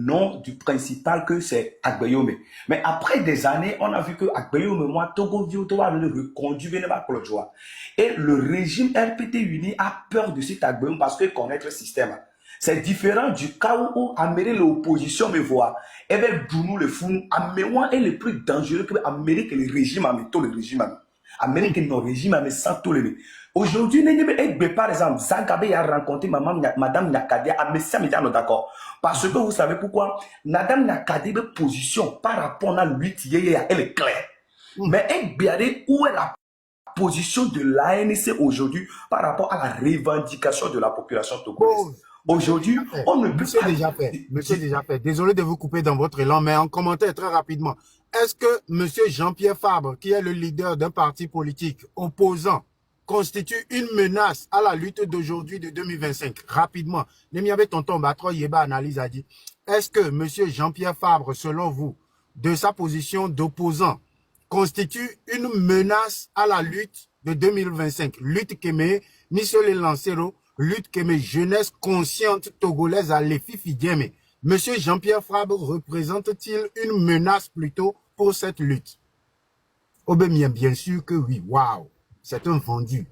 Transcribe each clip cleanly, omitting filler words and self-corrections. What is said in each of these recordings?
nom du principal que c'est Agbeyome. Mais après des années, on a vu que Agbeyome, moi, Togo Viotoa, le reconduit Benema Kolodjoa. Et le régime RPT uni a peur de cet Agbeyome parce qu'il connaît le système. C'est différent du cas où Amérique l'opposition me voit. Et bien, Dounou le fou, Amérique est le plus dangereux que Amérique le régime a mis tout le régime. Amérique non régime a mis sans tolérer. Aujourd'hui, par exemple, Zagabe a rencontré Madame Nakadia à Messia Médiano, d'accord. Parce que vous savez pourquoi? Madame Nakadia position par rapport à lui, elle est claire. Mais où est la position de l'ANC aujourd'hui par rapport à la revendication de la population togolaise? Aujourd'hui, on ne peut pas... Monsieur déjà fait. Désolé de vous couper dans votre élan, mais en commentaire très rapidement. Est-ce que Monsieur Jean-Pierre Fabre, qui est le leader d'un parti politique opposant, constitue une menace à la lutte d'aujourd'hui de 2025? Rapidement. Nemiabe Tonton Batro Yeba Analyse a dit. Est-ce que Monsieur Jean-Pierre Fabre, selon vous, de sa position d'opposant, constitue une menace à la lutte de 2025? Lutte que mes Michel Lancero, lutte que mes jeunesse consciente togolaise à l'EFI Fidjeme. Monsieur Jean-Pierre Fabre représente-t-il une menace plutôt pour cette lutte? Oh ben bien sûr que oui. Waouh. C'est un vendu.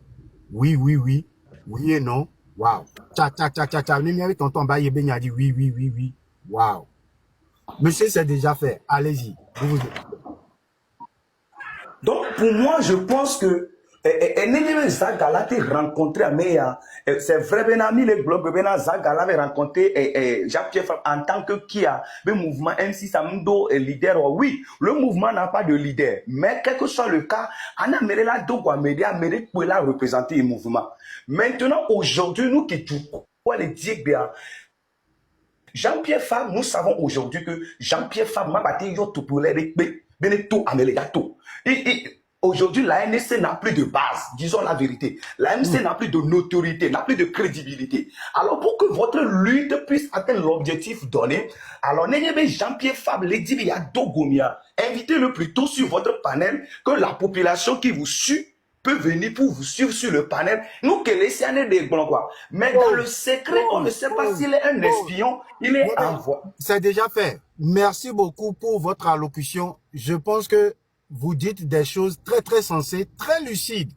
Oui, oui, oui. Oui et non. Waouh. Tcha, tcha, tcha, tcha, tcha. Même avec tonton Baye Ben a dit oui, oui, oui, oui. Waouh. Monsieur, c'est déjà fait. Allez-y. Donc, pour moi, je pense que Zagala a rencontré c'est vrai, ben ami le blog, ben Zagala avait rencontré Jean-Pierre Fabre en tant que qui a le mouvement M6 Samdo leader. Oui, le mouvement n'a pas de leader, mais quel que soit le cas, Anna Merela Dogwa Media mérite pour la représenter le mouvement. Maintenant, aujourd'hui, nous qui tout quoi les dire bien. Jean-Pierre Fabre, nous savons aujourd'hui que Jean-Pierre Fabre m'a battu yoto pour les Beneto Amélégato. Aujourd'hui, l'ANC n'a plus de base, disons la vérité. L'ANC n'a plus de notoriété, n'a plus de crédibilité. Alors, pour que votre lutte puisse atteindre l'objectif donné, alors, n'ayez Jean-Pierre Fabre, les dit, il y a Dogomia. Invitez-le plutôt sur votre panel que la population qui vous suit peut venir pour vous suivre sur le panel. Nous, que les CND des blancs, quoi. Mais dans le secret, on ne sait pas s'il est un espion, il est envoyé. C'est déjà fait. Merci beaucoup pour votre allocution. Je pense que vous dites des choses très, très sensées, très lucides.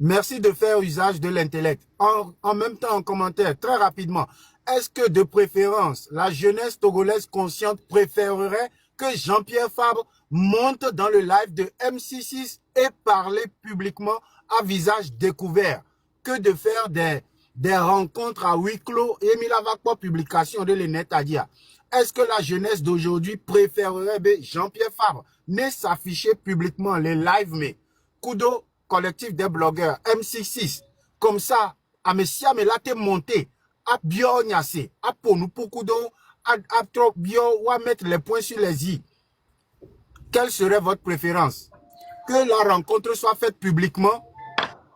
Merci de faire usage de l'intellect. En même temps, en commentaire, très rapidement, est-ce que de préférence, la jeunesse togolaise consciente préférerait que Jean-Pierre Fabre monte dans le live de MC6 et parler publiquement à visage découvert que de faire des rencontres à huis clos et mis la publication de l'Enet à dire? Est-ce que la jeunesse d'aujourd'hui préférerait Jean-Pierre Fabre ne s'afficher publiquement les lives, mais Kudo, collectif des blogueurs, MC6, comme ça, à Messia, mais là, t'es monté, à bio nyase, à Ponou pour Kudo, à trop bio, ou à mettre les points sur les i. Quelle serait votre préférence? Que la rencontre soit faite publiquement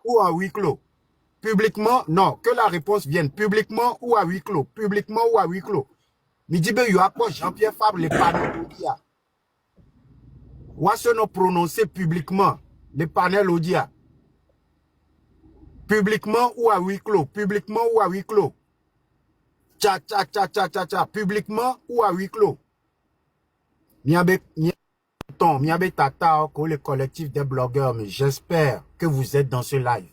ou à huis clos? Publiquement, non. Que la réponse vienne publiquement ou à huis clos. Publiquement ou à huis clos. Midi be a quoi Jean-Pierre Fabre les panels Odia. Ou à se non prononcer publiquement les panels Odia. Publiquement ou à huis clos. Publiquement ou à huis clos. Tcha tcha tcha tcha tcha tcha. Publiquement ou à huis clos. Miabe Tata, le collectif des blogueurs, mais j'espère que vous êtes dans ce live.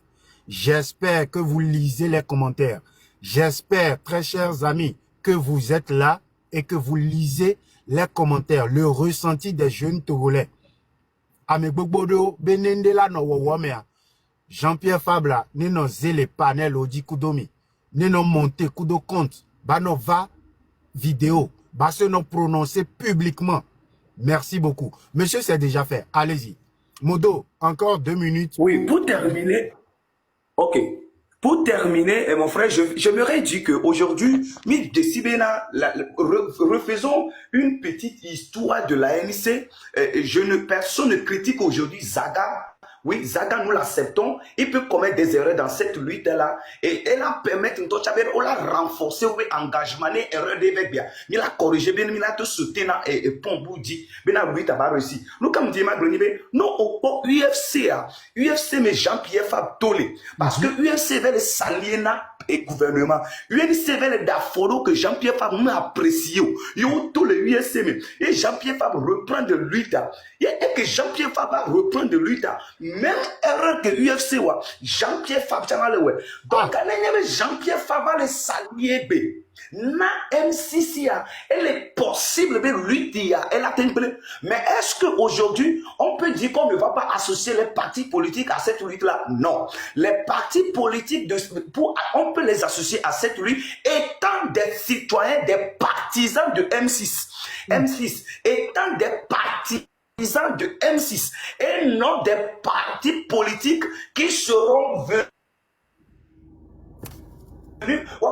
J'espère que vous lisez les commentaires. J'espère, très chers amis, que vous êtes là et que vous lisez les commentaires, le ressenti des jeunes Togolais. Amegbobodo, Benendela no wawamea. Jean-Pierre Fabla, neno zele panel odi kudomi. Neno monte kudo compte. Bano va vidéo. Basse non prononcer publiquement. Merci beaucoup. Monsieur, c'est déjà fait. Allez-y. Modo, encore 2 minutes. Oui, pour terminer. Ok. Pour terminer, mon frère, je me dis qu'aujourd'hui, refaisons une petite histoire de l'ANC. Personne ne critique aujourd'hui Zaga. Oui, Zaga, nous l'acceptons. Il peut commettre des erreurs dans cette lutte-là. Et elle a permis, on l'a renforcé, oui, engagement, erreur de bien. Il a corrigé, bien, il a tout soutenu, et Pomboudi, bien, la lutte a réussi. Nous, comme dit Magroni, nous, au UFC, UFC, mais Jean-Pierre Fabre Tolé. Parce que UFC, vers les Saliena, et gouvernement. UNCV d'Aforo que Jean-Pierre Fabre m'a apprécié. Yo, tous les USM. Et Jean-Pierre Fabre reprend de lui. Et que Jean-Pierre Fabre reprend de lui. Même erreur que UFC, Jean-Pierre Fabre, donc, Jean-Pierre Fabre, le salier B. Na MCC, elle est possible de lutter, elle a templé. Mais est-ce qu'aujourd'hui, on peut dire qu'on ne va pas associer les partis politiques à cette lutte-là? Non. Les partis politiques, on peut les associer à cette lutte étant des citoyens, des partisans de M6. M6 étant des partisans de M6 et non des partis politiques qui seront venus. Mais on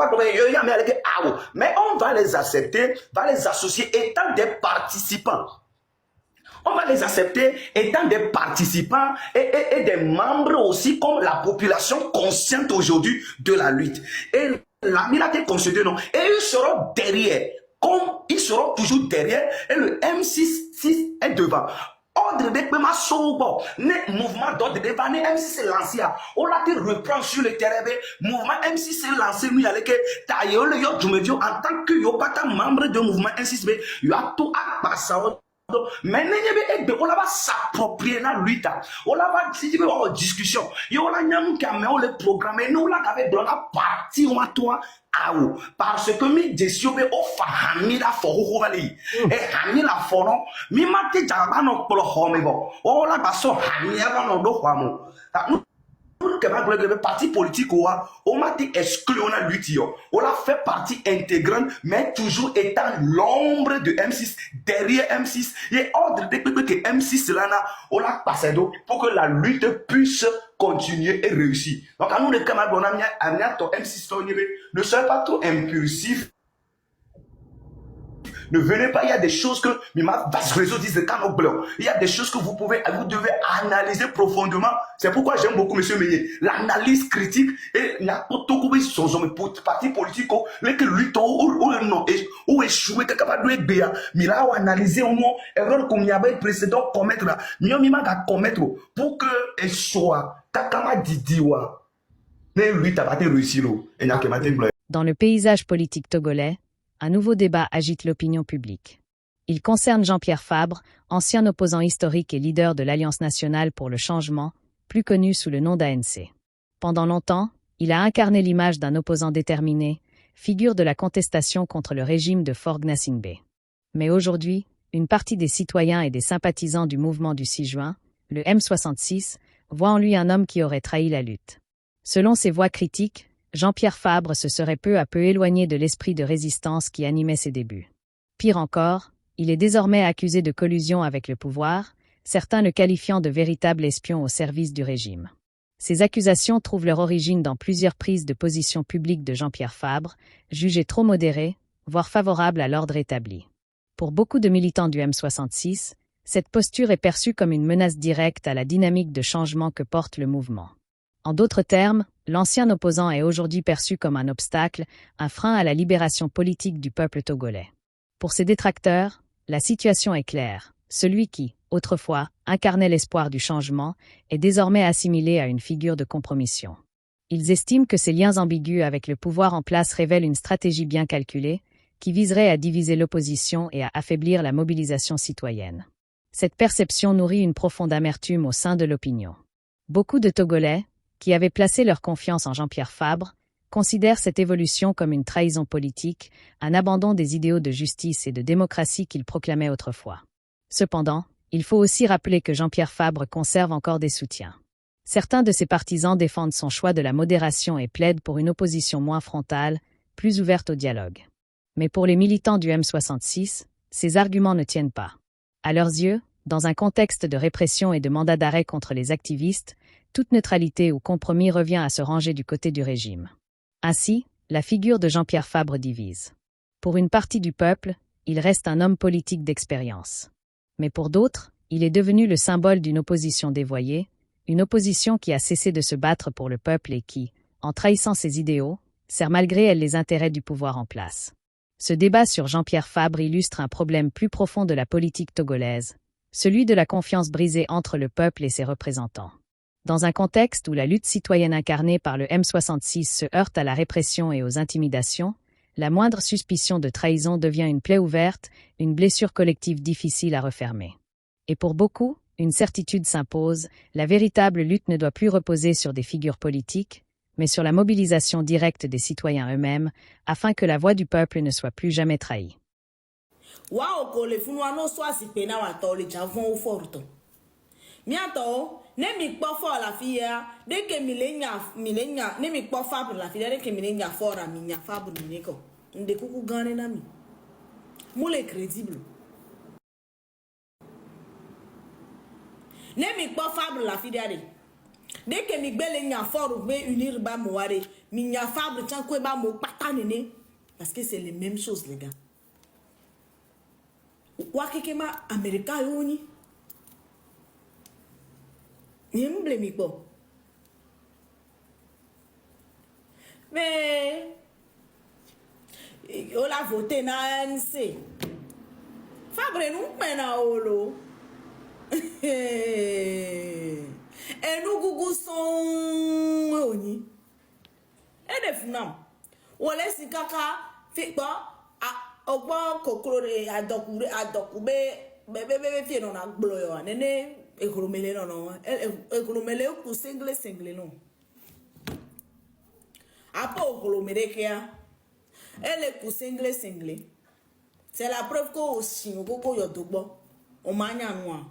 va les accepter, va les associer étant des participants. On va les accepter étant des participants et des membres aussi comme la population consciente aujourd'hui de la lutte. Et la milité concédée, non. Et ils seront derrière, comme ils seront toujours derrière, et le M6 est devant. Ordre de Pema Sobo, le mouvement d'ordre de Vané M6 est lancé. On l'a reprend sur le terrain. Mouvement M6 est lancé. Nous, il y a les tailleur, le yo, en tant que yo, pas membre de mouvement M6, il y a tout à passer. Mais on va s'approprier la lutte. On va avoir discussion. On va le programme. Nous, là, avec dans la partie, on va toi. Parce que mi desiobe o fahami la fo vali e hami la fono mi mate jaba no polo home bo o la baso hami aba no do kwamo nous que va le parti politique o mate exclu on a lutte yo on la fait partie intégrante mais toujours étant l'ombre de M6 derrière M6 et ordre de que M6 là on la passé pour que la lutte puisse continuer et réussir. Donc, à nous, les camarades, ne soyez pas trop impulsifs. Ne venez pas, il y a des choses que Mima Vasrezo disent il y a des choses que vous devez analyser profondément. C'est pourquoi j'aime beaucoup M. Meillet. L'analyse critique et la parti politique, les que lutte ou non, ou échouer, capable de béa. Mila ou analyser au moins, erreur qu'on y avait précédent commettre là. Mima va commettre pour que elle soit, kakama didiwa. Mais lui, t'as pas réussi l'eau. Dans le paysage politique togolais, un nouveau débat agite l'opinion publique. Il concerne Jean-Pierre Fabre, ancien opposant historique et leader de l'Alliance nationale pour le changement, plus connu sous le nom d'ANC. Pendant longtemps, il a incarné l'image d'un opposant déterminé, figure de la contestation contre le régime de Faure Gnassingbé. Mais aujourd'hui, une partie des citoyens et des sympathisants du mouvement du 6 juin, le M66, voit en lui un homme qui aurait trahi la lutte. Selon ses voix critiques, Jean-Pierre Fabre se serait peu à peu éloigné de l'esprit de résistance qui animait ses débuts. Pire encore, il est désormais accusé de collusion avec le pouvoir, certains le qualifiant de véritable espion au service du régime. Ces accusations trouvent leur origine dans plusieurs prises de position publiques de Jean-Pierre Fabre, jugées trop modérées, voire favorables à l'ordre établi. Pour beaucoup de militants du M66, cette posture est perçue comme une menace directe à la dynamique de changement que porte le mouvement. En d'autres termes, l'ancien opposant est aujourd'hui perçu comme un obstacle, un frein à la libération politique du peuple togolais. Pour ses détracteurs, la situation est claire. Celui qui, autrefois, incarnait l'espoir du changement, est désormais assimilé à une figure de compromission. Ils estiment que ces liens ambigus avec le pouvoir en place révèlent une stratégie bien calculée, qui viserait à diviser l'opposition et à affaiblir la mobilisation citoyenne. Cette perception nourrit une profonde amertume au sein de l'opinion. Beaucoup de Togolais, qui avaient placé leur confiance en Jean-Pierre Fabre, considèrent cette évolution comme une trahison politique, un abandon des idéaux de justice et de démocratie qu'il proclamait autrefois. Cependant, il faut aussi rappeler que Jean-Pierre Fabre conserve encore des soutiens. Certains de ses partisans défendent son choix de la modération et plaident pour une opposition moins frontale, plus ouverte au dialogue. Mais pour les militants du M66, ces arguments ne tiennent pas. À leurs yeux, dans un contexte de répression et de mandat d'arrêt contre les activistes, toute neutralité ou compromis revient à se ranger du côté du régime. Ainsi, la figure de Jean-Pierre Fabre divise. Pour une partie du peuple, il reste un homme politique d'expérience. Mais pour d'autres, il est devenu le symbole d'une opposition dévoyée, une opposition qui a cessé de se battre pour le peuple et qui, en trahissant ses idéaux, sert malgré elle les intérêts du pouvoir en place. Ce débat sur Jean-Pierre Fabre illustre un problème plus profond de la politique togolaise, celui de la confiance brisée entre le peuple et ses représentants. Dans un contexte où la lutte citoyenne incarnée par le M66 se heurte à la répression et aux intimidations, la moindre suspicion de trahison devient une plaie ouverte, une blessure collective difficile à refermer. Et pour beaucoup, une certitude s'impose, la véritable lutte ne doit plus reposer sur des figures politiques, mais sur la mobilisation directe des citoyens eux-mêmes, afin que la voix du peuple ne soit plus jamais trahie. Miato ne mi kpo fo la fia de que milenya ne mi kpo fa la fia de que milenya fora minya fa bu ni ko nde kuku gane na mi mule crédible ne mi kpo fa la fia de que mi gbele nya fora be unir ba mo ware minya fa bu chan ko ba mo pata nene parce que c'est les mêmes choses les gars wa kekema america yoni Nimble mi po. Mais on a voté na ANC. Fabre nous pena olo. Et nous gugu son oni. Et de funam. On laisse kaka fait pas a ogbo kokoro adokube bebe fie no na gbloyo nene ekolomele non ekolomele ku single non apa ekolomele kia elle ku single c'est la preuve que aussi ngoko yodogbo o manya noa